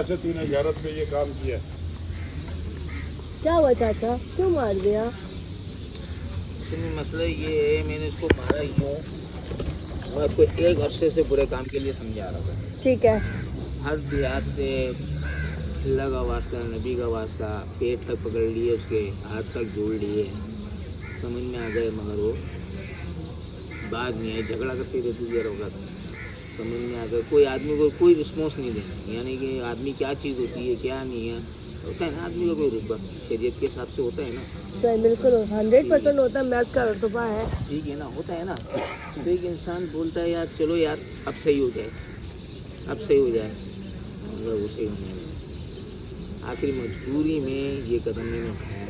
ऐसे तूने गैरत में ये काम किया। क्या हुआ चाचा, क्यों मार दिया? मसला ये है, मैंने इसको मारा क्यों, मैं उसको एक अरसे से बुरे काम के लिए समझा रहा था। ठीक है। हर लिहाज से अल्लाह का वास्ता, नबी का वास्ता, पेट तक पकड़ लिए, उसके हाथ तक जोड़ लिए, समझ में आ गए, मगर वो बात नहीं है, झगड़ा करती रहती देर होगा, समझ में आ गया। कोई आदमी को कोई रिस्पॉन्स नहीं देना, यानी कि आदमी क्या चीज़ होती है क्या नहीं है, होता है ना आदमी का कोई रुतबा शरीयत के हिसाब से होता है ना। सही, बिल्कुल 100% होता है, मर्द का रुतबा है। ठीक है ना, होता है ना। तो एक इंसान बोलता है यार चलो यार अब सही हो जाए, अब सही हो जाए, मगर वो सही होने लगा। आखिरी मजबूरी में ये कदम मैंने उठाया।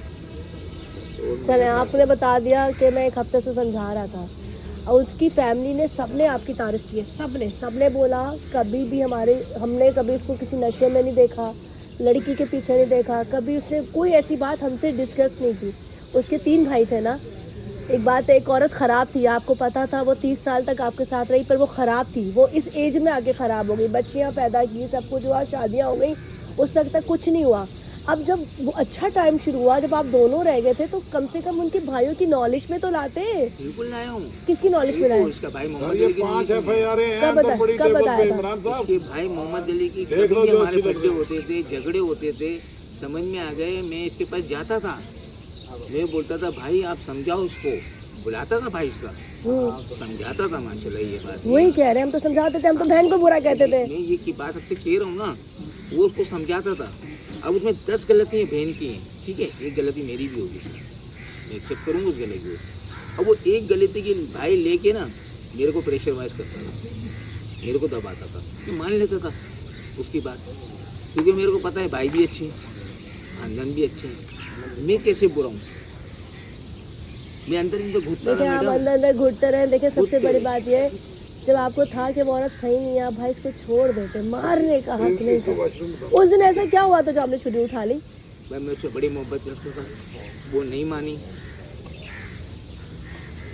चले, आपने बता दिया कि मैं एक हफ्ते से समझा रहा था, और उसकी फैमिली ने, सबने आपकी तारीफ की है, सबने बोला कभी भी हमने कभी उसको किसी नशे में नहीं देखा, लड़की के पीछे नहीं देखा, कभी उसने कोई ऐसी बात हमसे डिस्कस नहीं की। उसके 3 भाई थे ना, एक बात है, एक औरत ख़राब थी, आपको पता था, वो 30 साल तक आपके साथ रही, पर वो ख़राब थी, वो इस एज में आके ख़राब हो गई, बच्चियाँ पैदा की, सब कुछ हुआ, शादियाँ हो गई, उस वक्त तक कुछ नहीं हुआ। अब जब वो अच्छा टाइम शुरू हुआ, जब आप दोनों रह गए थे, तो कम से कम उनके भाइयों की नॉलेज में तो लाते। बिल्कुल लाया हूँ। किसकी नॉलेज में लाए? इसका भाई मोहम्मद ये अली की 5 FIR हैं कब तो बड़ी कब टेबल बताया पे था? इमरान साहब। इसके भाई मोहम्मद अली की देख लो कभी जो हमारे अच्छी लग बर्थडे रही है। होते थे, झगड़े होते थे, समझ में आ गए, मैं इसके पास जाता था, मैं बोलता था भाई आप समझाओ उसको, बुलाता था भाई इसका, समझाता था, माशाल्लाह ये बात। वही कह रहे हैं, हम तो समझाते थे, हम तो बहन को बुरा कहते थे। मैं ये की बात आपसे कह रहा हूँ ना, वो उसको समझाता था। अब उसमें 10 गलतियाँ बहन की हैं, ठीक है, एक गलती मेरी भी होगी, मैं एक्सेप्ट करूँगा उस गलती को। अब वो एक गलती की भाई लेके ना मेरे को प्रेशर वाइज करता था, मेरे को दबाता था, मैं मान लेता था उसकी बात, क्योंकि मेरे को पता है भाई भी अच्छे हैं, खानदान भी अच्छे हैं, मैं कैसे बुरा हूँ, मैं अंदर ही तो घुटता देखिए, आप अंदर घुटते रहे। देखिए, सबसे बड़ी बात ये है, जब आपको था कि वो औरत सही नहीं है, आप भाई इसको छोड़ देते, मारने का हक नहीं था। उस दिन ऐसा क्या हुआ था जो आपने छुट्टी उठा ली? मैं उससे बड़ी मोहब्बत रखता था, वो नहीं मानी।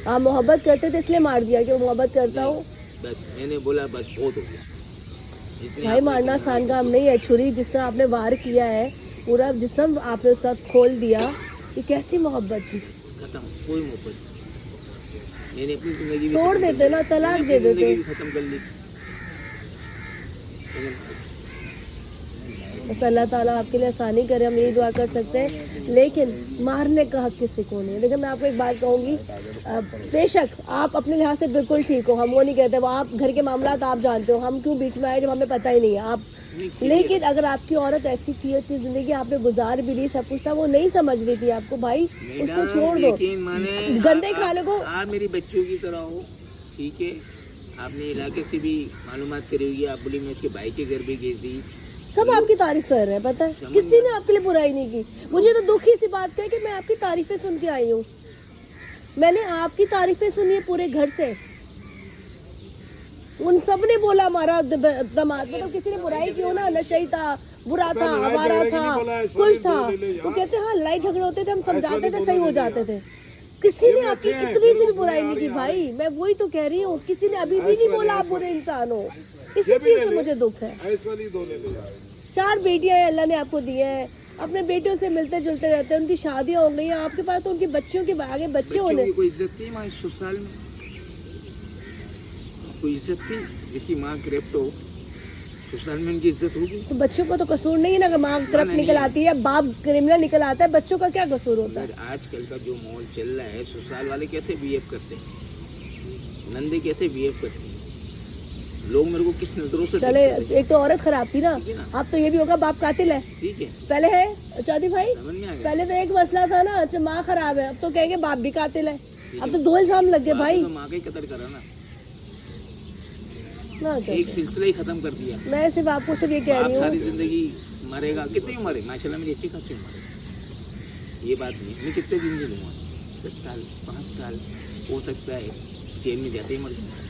आप मोहब्बत करते थे इसलिए मार दिया कि वो मोहब्बत करता हूँ? बस मैंने बोला बस बहुत हो गया। भाई मारना आसान काम नहीं है। छुरी जिस तरह आपने वार किया है, पूरा जिस्म आपने उसका खोल दिया, ये कैसी मोहब्बत थी? खत्म, कोई मोहब्बत। मैंने अपनी जिंदगी छोड़ देते ना, तलाक दे देते। खत्म कर ली। बस अल्लाह ताला आपके लिए आसानी करे, हम यही दुआ कर सकते हैं। लेकिन मारने का हक किसी को नहीं है। लेकिन मैं आपको एक बात कहूँगी, बेशक आप अपने लिहाज से बिल्कुल ठीक हो, हम वो नहीं कहते, वो आप घर के मामलात आप जानते हो, हम क्यों बीच में आए जब हमें पता ही नहीं है आप। लेकिन अगर आपकी औरत ऐसी थी, इतनी जिंदगी आपने गुजार भी ली, सब कुछ था, वो नहीं समझ रही थी आपको, भाई उसको छोड़ दो, गंदे खाने को। आप मेरी बच्चियों की तरह हो, ठीक है, आपने इलाके से भी मालूमात करी हुई है, आप बोली मैं उसके भाई के घर भी गई थी, सब आपकी तारीफ कर रहे हैं, पता है, किसी ने आपके लिए बुराई नहीं की। मुझे तो दुख ही सी बात है कि मैं आपकी तारीफें सुन के आई हूँ, मैंने आपकी तारीफें सुनी है पूरे घर से, उन सब ने बोला हमारा दामाद, मतलब किसी ने बुराई की हो ना, नशई था, बुरा था, आवारा था, कुछ था, वो कहते हाँ लड़ाई झगड़े होते थे, हम समझाते थे, सही हो जाते थे। किसी ने आपकी इतनी सी भी बुराई नहीं की भाई, मैं वही तो कह रही हूँ, किसी ने अभी भी नहीं बोला आप बुरे इंसान हो। इसी चीज में मुझे दुख है। 4 बेटियां हैं अल्लाह ने आपको दी हैं, अपने बेटियों से मिलते जुलते रहते हैं, उनकी शादियां हो गई हैं, आपके पास तो उनकी बच्चियों के आगे बच्चे होने। कोई इज्जत थी माँ ससुराल में, कोई इज्जत थी? जिसकी माँ करप्ट हो, ससुराल में उनकी इज्जत होगी? तो बच्चों का तो कसूर नहीं है ना, अगर माँ करप्ट निकल आती है, बाप क्रिमिनल निकल आता है, बच्चों का क्या कसूर होता है? आजकल का जो माहौल चल रहा है, ससुराल वाले कैसे बिहेव करते हैं, नंदे कैसे बिहेव करते हैं, लोग मेरे को किस नजरों से चले, एक तो औरत खराब थी ना, अब तो ये भी होगा बाप कातिल है, ठीक है, पहले है चौधरी भाई, समझ में आ गया। पहले तो एक मसला था ना, अच्छा माँ खराब है, अब तो कहेंगे बाप भी कातिल है, अब तो 2 इल्जाम लग गए भाई। माँ का ही कत्ल करा ना, ना एक सिलसिला ही खत्म कर दिया। मैं सिर्फ आपको सिर्फ ये कह रही हूँ, सारी जिंदगी मरेगा, कितनी उम्र है माशाल्लाह मेरी, अच्छी खासी उम्र है, ये बात नहीं, मैं कितने दिन लूँगा, 10 साल 5 साल हो सकता है, जेल में जाते ही मर जाऊँगा।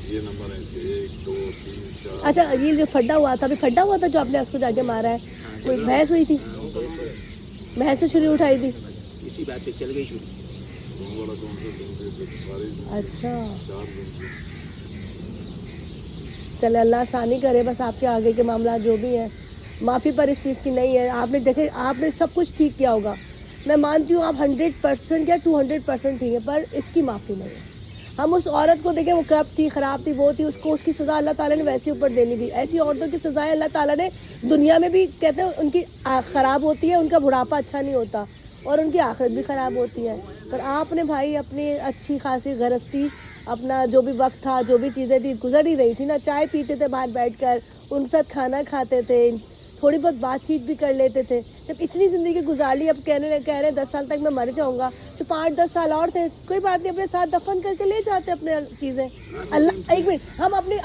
ये नंबर है इसके 1 2 3 4। अच्छा ये जो फड्डा हुआ था, अभी फड्डा हुआ था जो आपने उसको जाके मारा है, कोई बहस हुई थी? बहस से छुरी उठाई थी? इसी बात पे चल गई छुरी। अच्छा चले, अल्लाह आसानी करे, बस आपके आगे के मामला जो भी हैं माफ़ी पर इस चीज़ की नहीं है। आपने देखे, आपने सब कुछ ठीक किया होगा, मैं मानती हूँ आप 100% या 200% ठीक है, पर इसकी माफ़ी नहीं है। हम उस औरत को देखें, वो करप्ट थी, ख़राब थी, वो थी, उसको उसकी सज़ा अल्लाह ताला ने वैसे ऊपर देनी थी। ऐसी औरतों की सज़ाएं अल्लाह ताला ने दुनिया में भी कहते हैं उनकी ख़राब होती है, उनका बुढ़ापा अच्छा नहीं होता और उनकी आखिरत भी ख़राब होती है। पर आपने भाई अपनी अच्छी खासी गृहस्थी, अपना जो भी वक्त था, जो भी चीज़ें थी, गुजर ही रही थी ना, चाय पीते थे बाहर बैठकर, उनके साथ खाना खाते थे, थोड़ी बहुत बातचीत भी कर लेते थे। जब इतनी ज़िंदगी गुजार ली, अब कह रहे 10 साल तक मैं मर जाऊँगा, जो 5-10 साल और थे, कोई बात नहीं, अपने साथ दफन करके ले जाते अपने चीज़ें। अल्लाह, एक मिनट, हम अपनी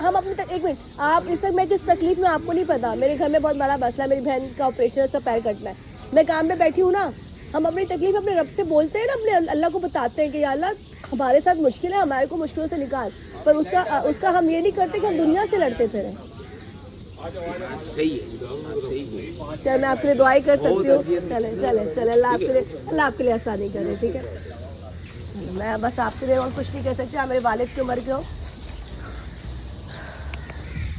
एक मिनट, आप इस वक्त मैं किस तकलीफ़ में आपको नहीं पता। मेरे घर में बहुत बड़ा मसला है, मेरी बहन का ऑपरेशन है, उसका पैर कटना है, मैं काम में बैठी हूँ ना। हम अपनी तकलीफ़ अपने रब से बोलते हैं ना, अपने अल्लाह को बताते हैं कि या अल्लाह हमारे साथ मुश्किल है, हमारे को मुश्किलों से निकाल, पर उसका हम ये नहीं करते कि हम दुनिया से लड़ते फिरें। सही है। चल मैं आपके लिए दुआई कर सकती हूँ। चले अल्लाह आपके लिए आसानी करे, ठीक है। चलो मैं बस आपके लिए और कुछ नहीं कह सकती। आप मेरे वालिद की उम्र के हो,